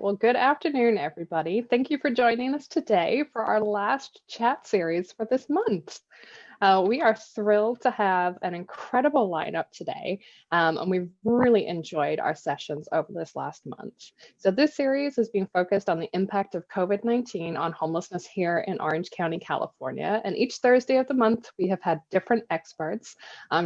Well, good afternoon, everybody. Thank you for joining us today for our last chat series for this month. We are thrilled to have an incredible lineup today, and we've really enjoyed our sessions over this last month. So this series is being focused on the impact of COVID-19 on homelessness here in Orange County, California. And each Thursday of the month, we have had different experts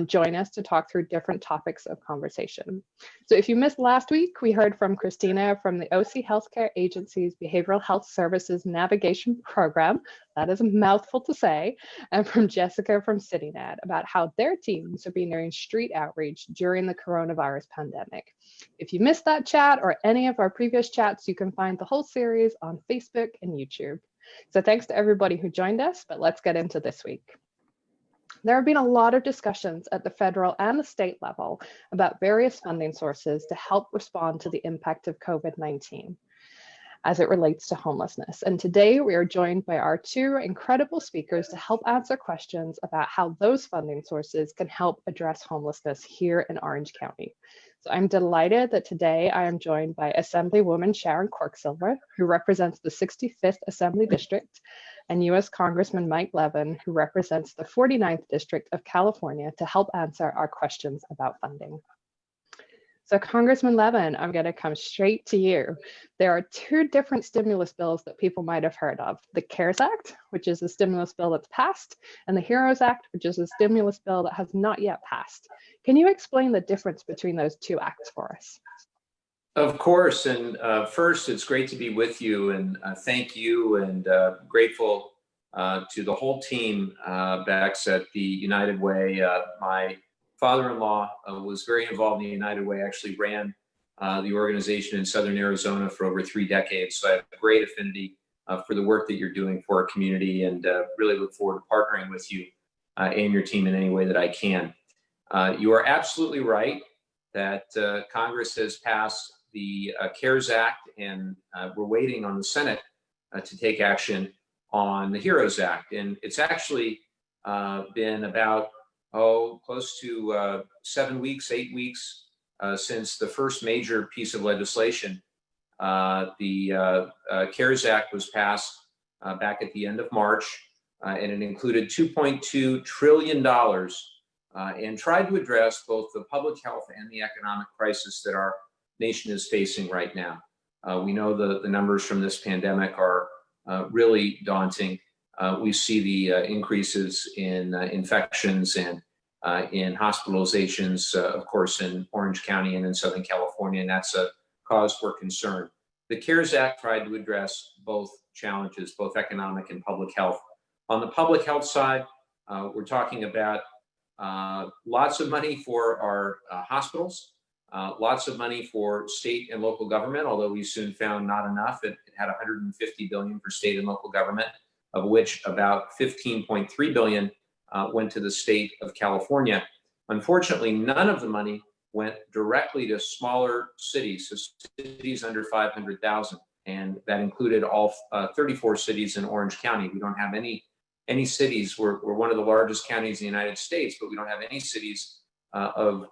join us to talk through different topics of conversation. So if you missed last week, we heard from Christina from the OC Healthcare Agency's Behavioral Health Services Navigation Program. That is a mouthful to say, and from Jessica from CityNet about how their teams have been doing street outreach during the coronavirus pandemic. If you missed that chat or any of our previous chats, you can find the whole series on Facebook and YouTube. So thanks to everybody who joined us, but let's get into this week. There have been a lot of discussions at the federal and the state level about various funding sources to help respond to the impact of COVID-19 as it relates to homelessness. And today we are joined by our two incredible speakers to help answer questions about how those funding sources can help address homelessness here in Orange County. So I'm delighted that today I am joined by Assemblywoman Quirk-Silva, who represents the 65th Assembly District, and U.S. Congressman Mike Levin, who represents the 49th District of California, to help answer our questions about funding. So Congressman Levin, I'm going to come straight to you. There are two different stimulus bills that people might have heard of: the CARES Act, which is a stimulus bill that's passed, and the HEROES Act, which is a stimulus bill that has not yet passed. Can you explain the difference between those two acts for us? Of course, and first, it's great to be with you, and thank you, and grateful to the whole team Bex at the United Way. My father-in-law was very involved in the United Way, actually ran the organization in Southern Arizona for over 3 decades. So I have a great affinity for the work that you're doing for our community, and really look forward to partnering with you and your team in any way that I can. You are absolutely right that Congress has passed the CARES Act, and we're waiting on the Senate to take action on the HEROES Act. And it's actually been about close to 7 weeks, 8 weeks since the first major piece of legislation. The CARES Act was passed back at the end of March, and it included $2.2 trillion and tried to address both the public health and the economic crisis that our nation is facing right now. We know the numbers from this pandemic are really daunting. We see the increases in infections and in hospitalizations, of course, in Orange County and in Southern California, and that's a cause for concern. The CARES Act tried to address both challenges, both economic and public health. On the public health side, we're talking about lots of money for our hospitals, lots of money for state and local government, although we soon found not enough. It had $150 billion for state and local government, of which about $15.3 billion went to the state of California. Unfortunately, none of the money went directly to smaller cities, so cities under 500,000, and that included all 34 cities in Orange County. We don't have any cities. We're one of the largest counties in the United States, but we don't have any cities of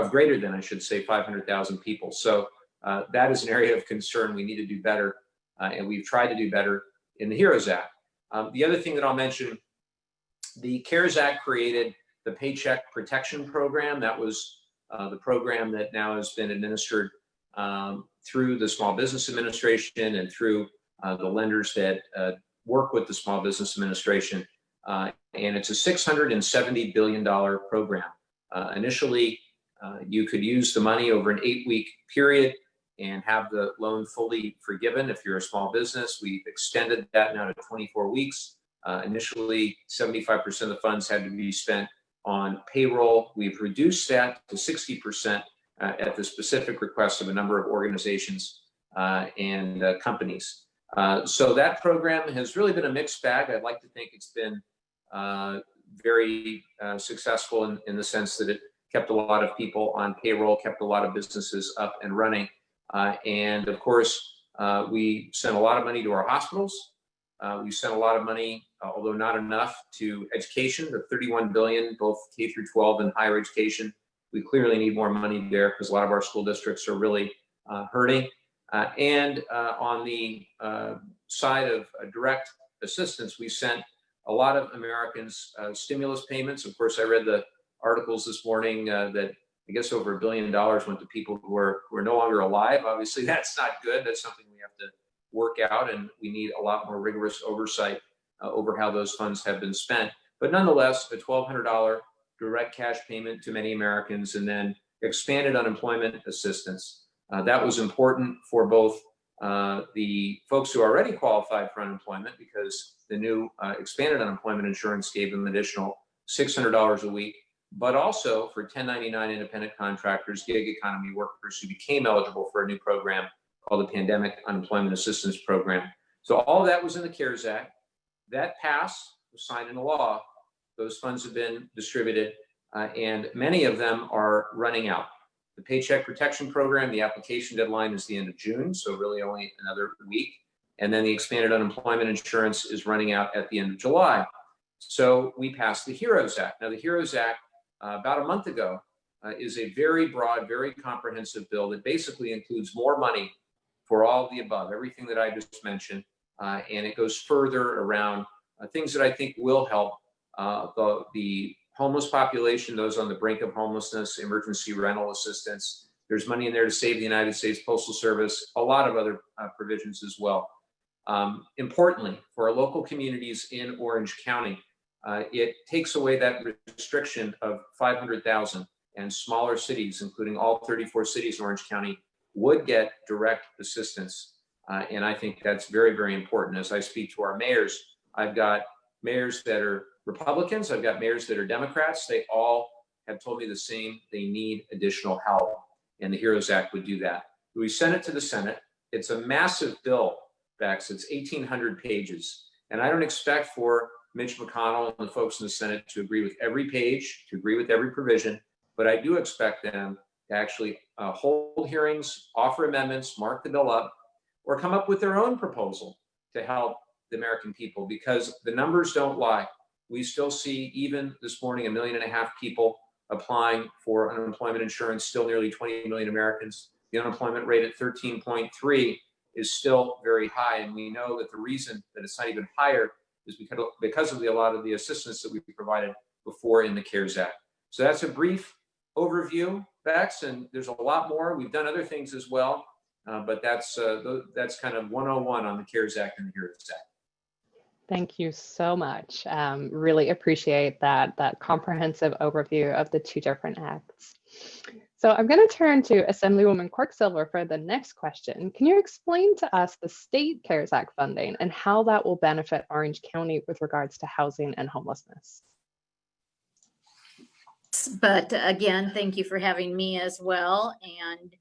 greater than, I should say, 500,000 people. So that is an area of concern. We need to do better, and we've tried to do better in the HEROES Act. The other thing that I'll mention, the CARES Act created the Paycheck Protection Program. That was the program that now has been administered through the Small Business Administration and through the lenders that work with the Small Business Administration. And it's a $670 billion program. Initially, you could use the money over an 8-week period and have the loan fully forgiven if you're a small business. We've extended that now to 24 weeks. Initially, 75% of the funds had to be spent on payroll. We've reduced that to 60% at the specific request of a number of organizations and companies. So that program has really been a mixed bag. I'd like to think it's been very successful in the sense that it kept a lot of people on payroll, kept a lot of businesses up and running. And of course, we sent a lot of money to our hospitals. We sent a lot of money, although not enough, to education, the $31 billion, both K through 12 and higher education. We clearly need more money there because a lot of our school districts are really hurting. And on the side of direct assistance, we sent a lot of Americans stimulus payments. Of course, I read the articles this morning that I guess over $1 billion went to people who are no longer alive. Obviously, that's not good. That's something we have to work out, and we need a lot more rigorous oversight over how those funds have been spent. But nonetheless, a $1,200 direct cash payment to many Americans, and then expanded unemployment assistance. That was important for both the folks who already qualified for unemployment, because the new expanded unemployment insurance gave them an additional $600 a week, but also for 1099 independent contractors, gig economy workers who became eligible for a new program called the Pandemic Unemployment Assistance Program. So all of that was in the CARES Act. That passed, was signed into law. Those funds have been distributed, and many of them are running out. The Paycheck Protection Program, the application deadline is the end of June, so really only another week. And then the expanded unemployment insurance is running out at the end of July. So we passed the HEROES Act. Now, the HEROES Act, about a month ago, is a very broad, very comprehensive bill that basically includes more money for all of the above, everything that I just mentioned. And it goes further around things that I think will help the homeless population, those on the brink of homelessness, emergency rental assistance. There's money in there to save the United States Postal Service, a lot of other provisions as well. Importantly, for our local communities in Orange County, it takes away that restriction of 500,000, and smaller cities, including all 34 cities in Orange County, would get direct assistance. And I think that's very, very important. As I speak to our mayors, I've got mayors that are Republicans, I've got mayors that are Democrats. They all have told me the same. They need additional help, and the HEROES Act would do that. We sent it to the Senate. It's a massive bill, Bex. It's 1,800 pages. And I don't expect for Mitch McConnell and the folks in the Senate to agree with every page, to agree with every provision, but I do expect them to actually hold hearings, offer amendments, mark the bill up, or come up with their own proposal to help the American people, because the numbers don't lie. We still see, even this morning, 1.5 million people applying for unemployment insurance, still nearly 20 million Americans. The unemployment rate at 13.3 is still very high. And we know that the reason that it's not even higher is because of a lot of the assistance that we provided before in the CARES Act. So that's a brief overview, Bex, and there's a lot more. We've done other things as well, but that's kind of 101 on the CARES Act and the HEROES Act. Thank you so much. Really appreciate that comprehensive overview of the two different acts. So I'm going to turn to Assemblywoman Quirk-Silva for the next question. Can you explain to us the state CARES Act funding and how that will benefit Orange County with regards to housing and homelessness? But again, thank you for having me as well. And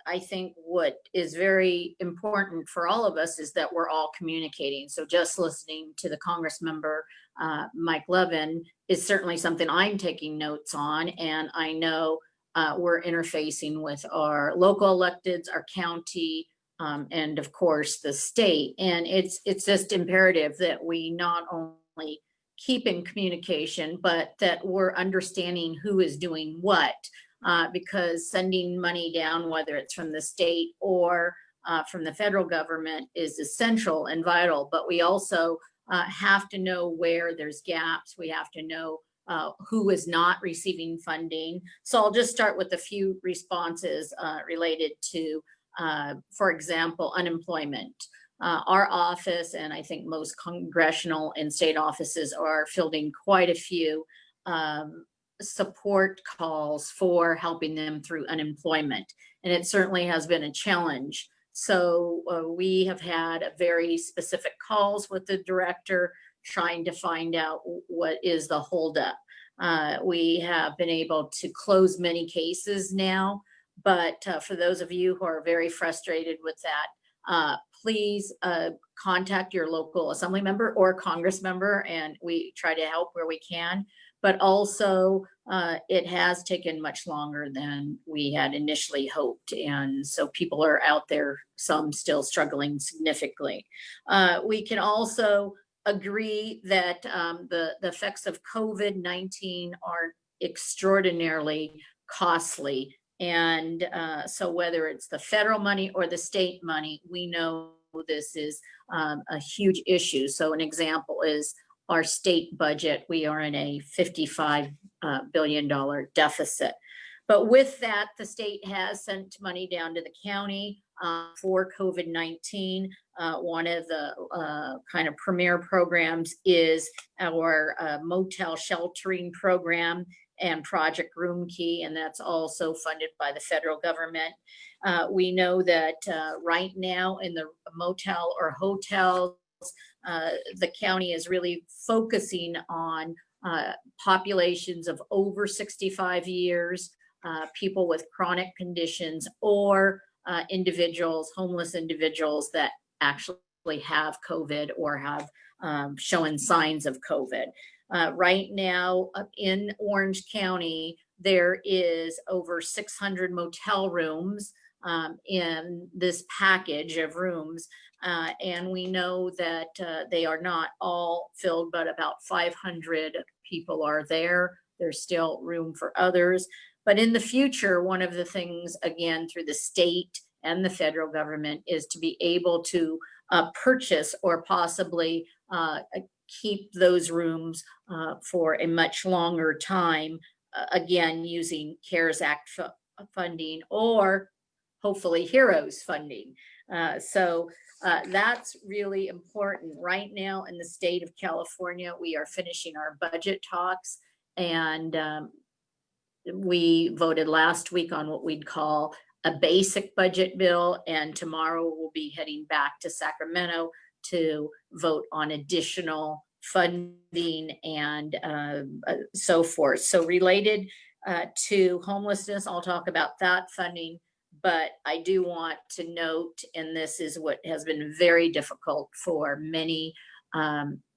I think what is very important for all of us is that we're all communicating. So just listening to the Congressmember Mike Levin is certainly something I'm taking notes on. And I know we're interfacing with our local electeds, our county, and of course the state. And it's just imperative that we not only keep in communication, but that we're understanding who is doing what. Because sending money down, whether it's from the state or from the federal government, is essential and vital. But we also have to know where there's gaps. We have to know who is not receiving funding. So I'll just start with a few responses related to, for example, unemployment. Our office, and I think most congressional and state offices, are fielding quite a few support calls for helping them through unemployment. And it certainly has been a challenge. So we have had very specific calls with the director trying to find out what is the holdup. We have been able to close many cases now, but for those of you who are very frustrated with that, please contact your local assembly member or Congress member, and we try to help where we can. But also, it has taken much longer than we had initially hoped. And so people are out there, some still struggling significantly. We can also agree that the effects of COVID-19 are extraordinarily costly And so whether it's the federal money or the state money, we know this is a huge issue. So an example is our state budget. We are in a $55 billion deficit. But with that, the state has sent money down to the county for COVID-19. One of the kind of premier programs is our motel sheltering program and Project Room Key, and that's also funded by the federal government. We know that right now in the motel or hotels, the county is really focusing on populations of over 65 years, people with chronic conditions, or individuals, homeless individuals that actually have COVID or have shown signs of COVID. Right now in Orange County, there is over 600 motel rooms in this package of rooms. And we know that they are not all filled, but about 500 people are there. There's still room for others. But in the future, one of the things, again, through the state and the federal government is to be able to purchase or possibly keep those rooms for a much longer time, again, using CARES Act funding or hopefully HEROES funding. So that's really important. Right now in the state of California, we are finishing our budget talks, and we voted last week on what we'd call a basic budget bill, and tomorrow we'll be heading back to Sacramento to vote on additional funding and so forth. So related to homelessness, I'll talk about that funding, but I do want to note, and this is what has been very difficult for many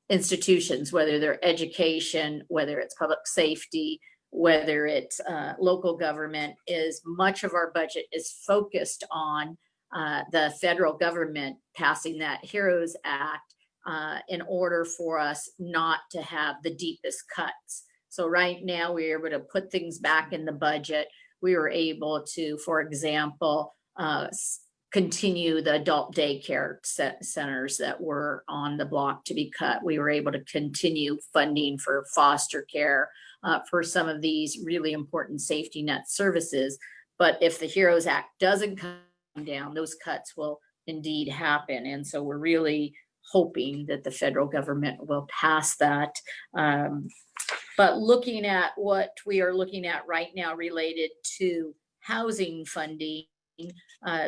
institutions, whether they're education, whether it's public safety, whether it's local government, is much of our budget is focused on the federal government passing that HEROES Act in order for us not to have the deepest cuts. So right now we're able to put things back in the budget. We were able to, for example, continue the adult daycare centers that were on the block to be cut. We were able to continue funding for foster care, for some of these really important safety net services. But if the HEROES Act doesn't come down, those cuts will indeed happen. And so we're really hoping that the federal government will pass that. But looking at what we are looking at right now related to housing funding,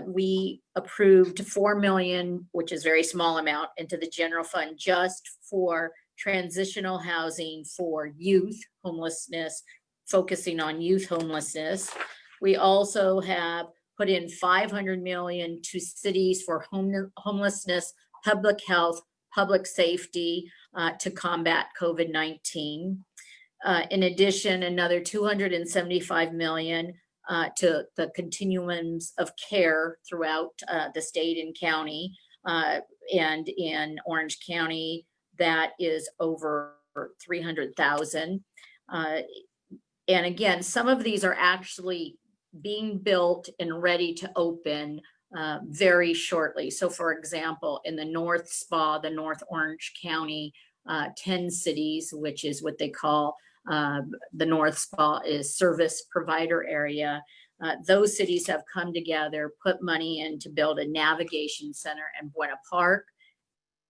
we approved $4 million, which is a very small amount, into the general fund just for transitional housing for youth homelessness, focusing on youth homelessness. We also have put in $500 million to cities for homelessness, public health, public safety to combat COVID-19. In addition, another $275 million to the continuums of care throughout the state and county. And in Orange County, that is over 300,000. And again, some of these are actually being built and ready to open very shortly. So for example, in the North SPA, the North Orange County 10 cities, which is what they call the North SPA is service provider area. Those cities have come together, put money in to build a navigation center in Buena Park,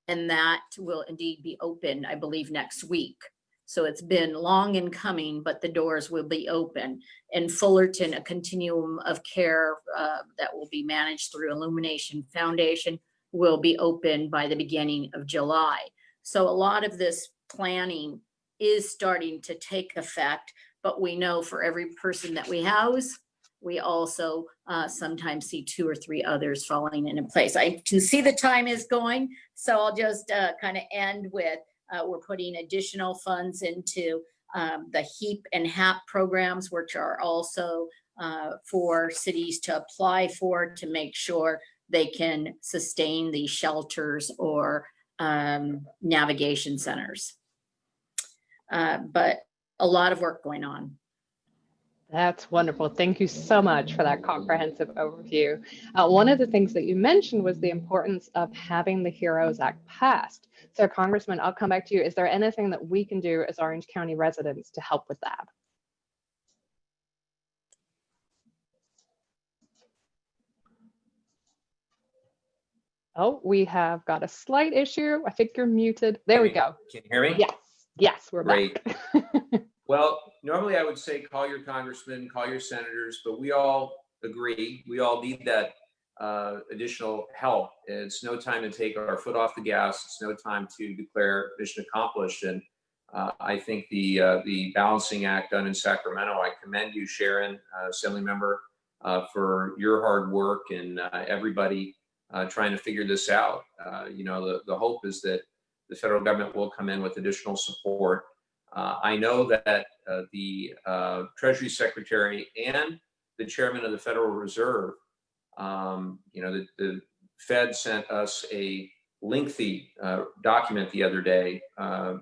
and that will indeed be open, I believe, next week. So it's been long in coming, but the doors will be open. In Fullerton, a continuum of care that will be managed through Illumination Foundation will be open by the beginning of July. So a lot of this planning is starting to take effect, but we know for every person that we house, we also sometimes see 2 or 3 others falling into place. I can see the time is going, so I'll just kind of end with, we're putting additional funds into the HEAP and HAP programs, which are also for cities to apply for to make sure they can sustain these shelters or navigation centers. But a lot of work going on. That's wonderful. Thank you so much for that comprehensive overview. One of the things that you mentioned was the importance of having the HEROES Act passed. So Congressman, I'll come back to you. Is there anything that we can do as Orange County residents to help with that? Oh, we have got a slight issue. I think you're muted. There we go. Can you hear me? Yes, yes, we're Great. back. Well, normally I would say call your congressman, call your senators, but we all agree, we all need that additional help. It's no time to take our foot off the gas. It's no time to declare mission accomplished. And I think the balancing act done in Sacramento, I commend you, Sharon, Assembly member, for your hard work and everybody trying to figure this out. You know, the hope is that the federal government will come in with additional support. I know that the Treasury Secretary and the Chairman of the Federal Reserve, you know, the Fed sent us a lengthy document the other day,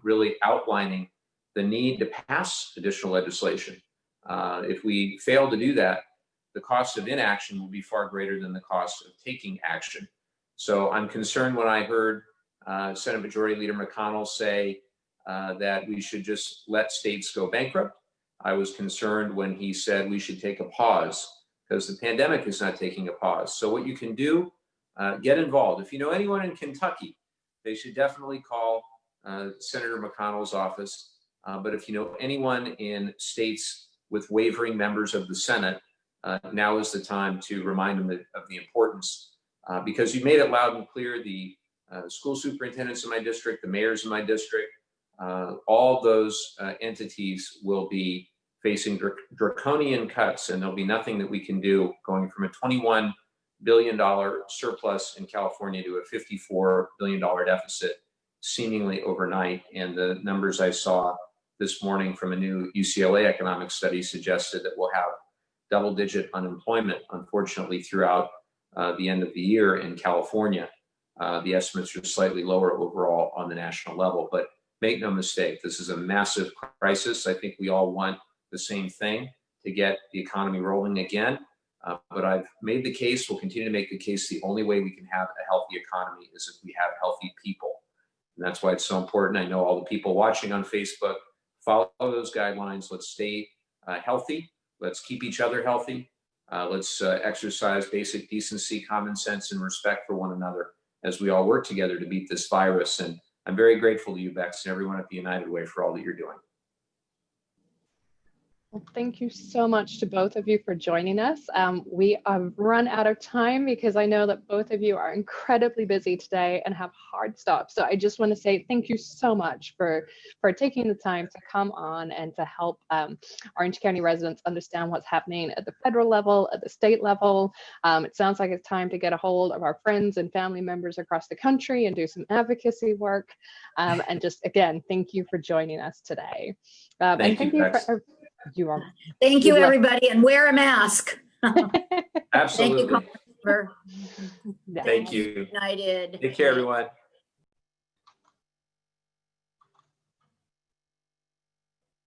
really outlining the need to pass additional legislation. If we fail to do that, the cost of inaction will be far greater than the cost of taking action. So I'm concerned when I heard Senate Majority Leader McConnell say that we should just let states go bankrupt. I was concerned when he said we should take a pause because the pandemic is not taking a pause. So what you can do, get involved. If you know anyone in Kentucky, they should definitely call Senator McConnell's office. But if you know anyone in states with wavering members of the Senate, now is the time to remind them of the importance, because you made it loud and clear. The school superintendents in my district, the mayors in my district, all those entities will be facing draconian cuts, and there'll be nothing that we can do going from a $21 billion surplus in California to a $54 billion deficit seemingly overnight. And the numbers I saw this morning from a new UCLA economic study suggested that we'll have double-digit unemployment, unfortunately, throughout the end of the year in California. The estimates are slightly lower overall on the national level, but make no mistake, this is a massive crisis. I think we all want the same thing, to get the economy rolling again. But I've made the case, will continue to make the case, the only way we can have a healthy economy is if we have healthy people. And that's why it's so important. I know all the people watching on Facebook, follow those guidelines. Let's stay healthy. Let's keep each other healthy. Let's exercise basic decency, common sense, and respect for one another as we all work together to beat this virus. And I'm very grateful to you, Bex, and everyone at the United Way for all that you're doing. Well, thank you so much to both of you for joining us. We have run out of time because I know that both of you are incredibly busy today and have hard stops. So I just want to say thank you so much for taking the time to come on and to help Orange County residents understand what's happening at the federal level, at the state level. It sounds like it's time to get a hold of our friends and family members across the country and do some advocacy work. And just, again, thank you for joining us today. Thank you, Bex. You are. Thank you, everybody, and wear a mask. Absolutely. Thank you. Thank you. United. Take care, everyone.